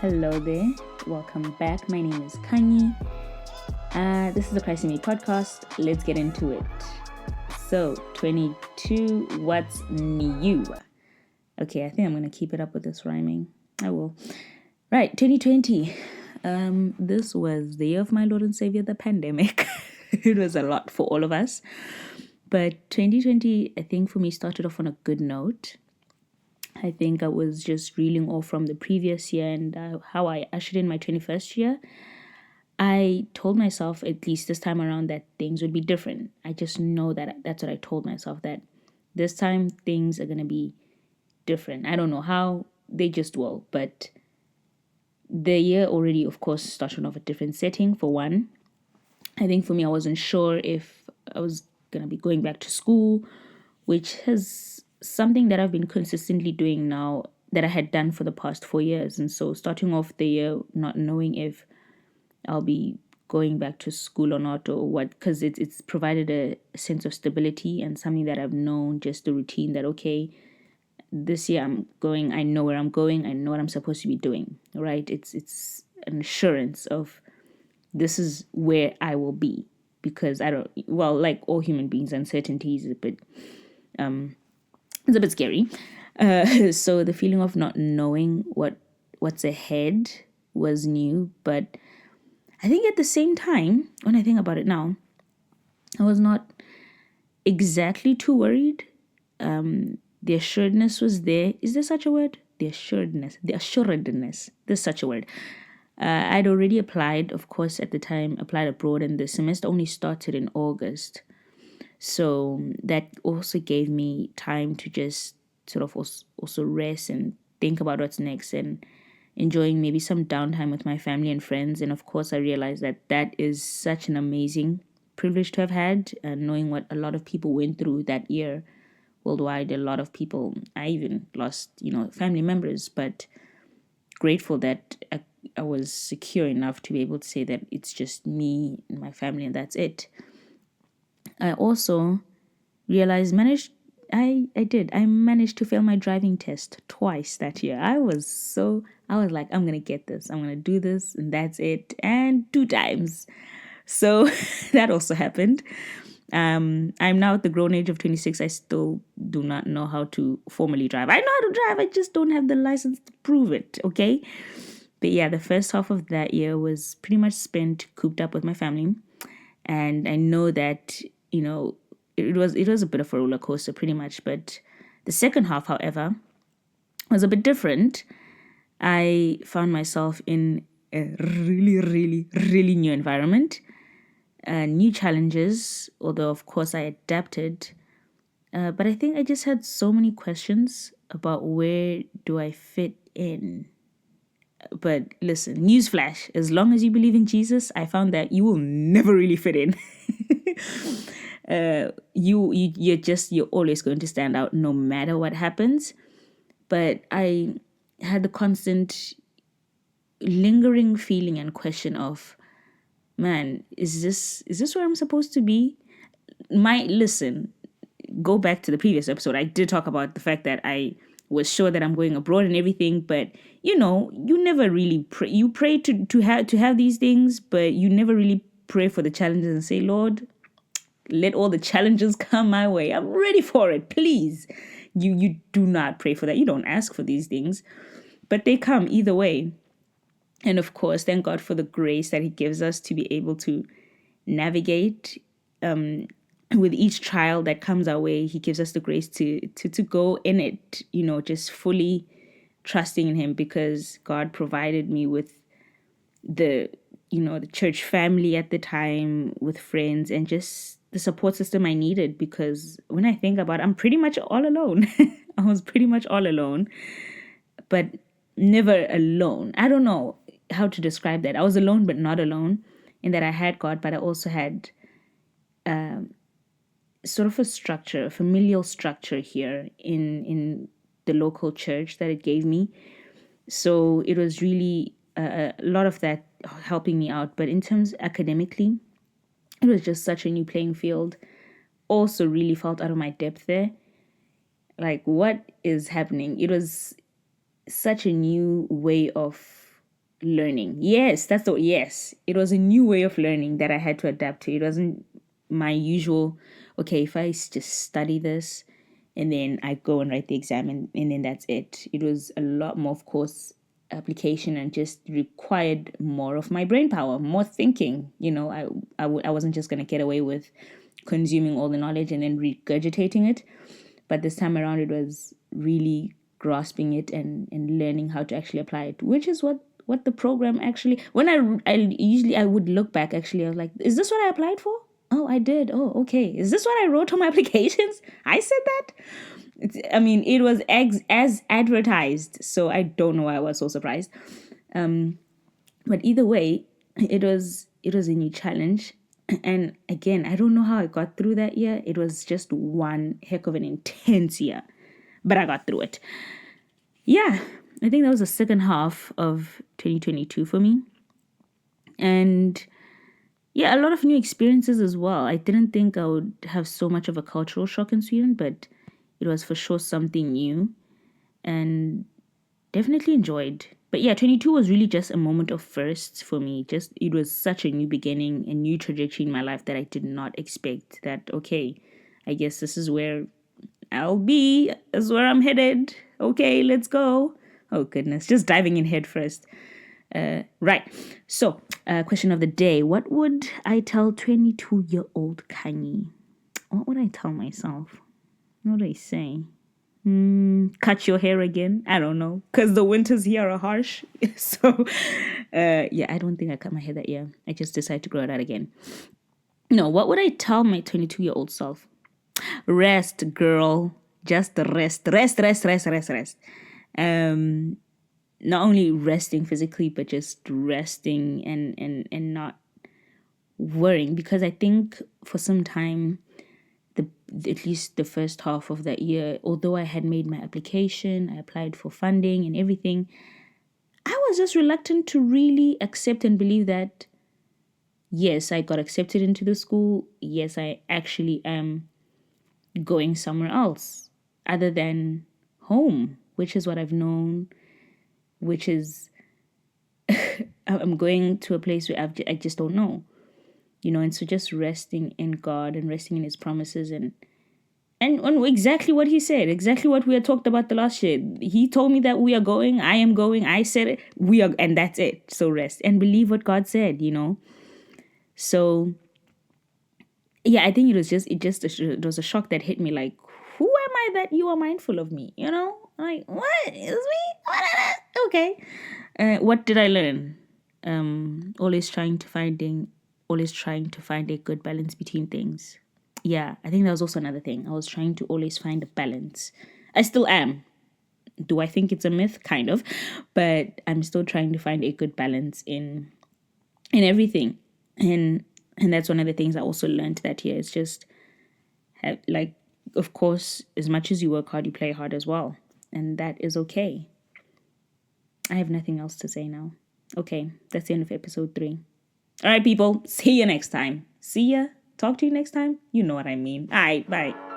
Hello there, welcome back. My name is Kanye. This is the Christ in Me podcast. Let's get into it. So, 22, what's new? Okay, I think I'm going to keep it up with this rhyming. I will. Right, 2020. This was the year of my Lord and Savior, the pandemic. It was a lot for all of us. But 2020, I think for me, started off on a good note. I think I was just reeling off from the previous year and how I ushered in my 21st year. I told myself, at least this time around, that things would be different. I just know that that's what I told myself, that this time things are going to be different. I don't know how, they just will. But the year already, of course, started off a different setting, for one. I think for me, I wasn't sure if I was going to be going back to school, which is something that I've been consistently doing now that I had done for the past 4 years. And so starting off the year not knowing if I'll be going back to school or not, or what, because it's provided a sense of stability and something that I've known, just the routine that, okay, this year I'm going, I know where I'm going, I know what I'm supposed to be doing, right? It's an assurance of this is where I will be, because like all human beings, uncertainty is it's a bit scary. So the feeling of not knowing what's ahead was new, but I think at the same time, when I think about it now, I was not exactly too worried. The assuredness was there. Is there such a word? The assuredness. There's such a word. I'd already applied, of course, at the time, applied abroad, and the semester only started in August. So that also gave me time to just sort of also rest and think about what's next and enjoying maybe some downtime with my family and friends. And of course, I realized that that is such an amazing privilege to have had, knowing what a lot of people went through that year worldwide. A lot of people, I even lost, family members, but grateful that I was secure enough to be able to say that it's just me and my family and that's it. I also realized I managed to fail my driving test twice that year. I was like, I'm gonna get this, I'm gonna do this, and that's it. And 2 times. So that also happened. I'm now at the grown age of 26. I still do not know how to formally drive. I know how to drive, I just don't have the license to prove it, okay? But yeah, the first half of that year was pretty much spent cooped up with my family. And I know that, it was a bit of a roller coaster pretty much. But the second half, however, was a bit different. I found myself in a really, really, really new environment, new challenges, although of course I adapted. But I think I just had so many questions about where do I fit in. But listen, newsflash, as long as you believe in Jesus, I found that you will never really fit in. You're always going to stand out no matter what happens. But I had the constant lingering feeling and question of, man, is this where I'm supposed to be? Listen, go back to the previous episode. I did talk about the fact that I was sure that I'm going abroad and everything, but you never really pray. You pray to have these things, but you never really pray for the challenges and say, Lord, let all the challenges come my way. I'm ready for it, please. You do not pray for that. You don't ask for these things, but they come either way. And of course, thank God for the grace that He gives us to be able to navigate with each trial that comes our way. He gives us the grace to go in it, just fully trusting in Him, because God provided me with the church family at the time, with friends, and just the support system I needed. Because when I think about it, I'm pretty much all alone. I was pretty much all alone, but never alone. I don't know how to describe that. I was alone, but not alone, in that I had God, but I also had sort of a structure, a familial structure here in the local church that it gave me. So it was really a lot of that helping me out. But in terms academically, it was just such a new playing field. Also really felt out of my depth there. Like, what is happening? It was such a new way of learning. Yes, yes. It was a new way of learning that I had to adapt to. It wasn't my usual, okay, if I just study this and then I go and write the exam and then that's it. It was a lot more, of course, application and just required more of my brain power, more thinking. I wasn't just going to get away with consuming all the knowledge and then regurgitating it. But this time around, it was really grasping it and learning how to actually apply it, which is what the program actually. When I would look back, actually, I was like, is this what I applied for? Oh, I did. Oh, okay. Is this what I wrote on my applications? I said that. It was as advertised, so I don't know why I was so surprised. But either way, it was a new challenge. And again, I don't know how I got through that year. It was just one heck of an intense year, but I got through it. Yeah, I think that was the second half of 2022 for me. And yeah, a lot of new experiences as well. I didn't think I would have so much of a cultural shock in Sweden, but it was for sure something new and definitely enjoyed. But yeah, 22 was really just a moment of firsts for me. Just it was such a new beginning, a new trajectory in my life that I did not expect. That okay, I guess this is where I'll be. This is where I'm headed. Okay, let's go. Oh goodness, just diving in head first. Right. So, question of the day: what would I tell 22-year-old Kanye? What would I tell myself? What would I say? Cut your hair again. I don't know, because the winters here are harsh. So yeah, I don't think I cut my hair that year. I just decided to grow it out again. No, what would I tell my 22-year-old self? Rest, girl. Just rest. Not only resting physically, but just resting and not worrying, because I think for some time, at least the first half of that year, although I had made my application, I applied for funding and everything, I was just reluctant to really accept and believe that, yes, I got accepted into the school. Yes, I actually am going somewhere else other than home, which is what I've known, which is I'm going to a place where I just don't know, and so just resting in God and resting in his promises and exactly what he said, exactly what we had talked about the last year. He told me that we are going, I am going, I said it, we are, and that's it. So rest and believe what God said, So yeah, I think it was a shock that hit me, like, who am I that you are mindful of me? Like, what is me? Okay. What did I learn? Always trying to find a good balance between things. Yeah, I think that was also another thing. I was trying to always find a balance. I still am. Do I think it's a myth? Kind of. But I'm still trying to find a good balance in everything. And that's one of the things I also learned that year. It's just like, of course, as much as you work hard, you play hard as well. And that is okay. I have nothing else to say now. Okay, that's the end of episode 3. All right, people. See you next time. See ya. Talk to you next time. You know what I mean. All right, bye.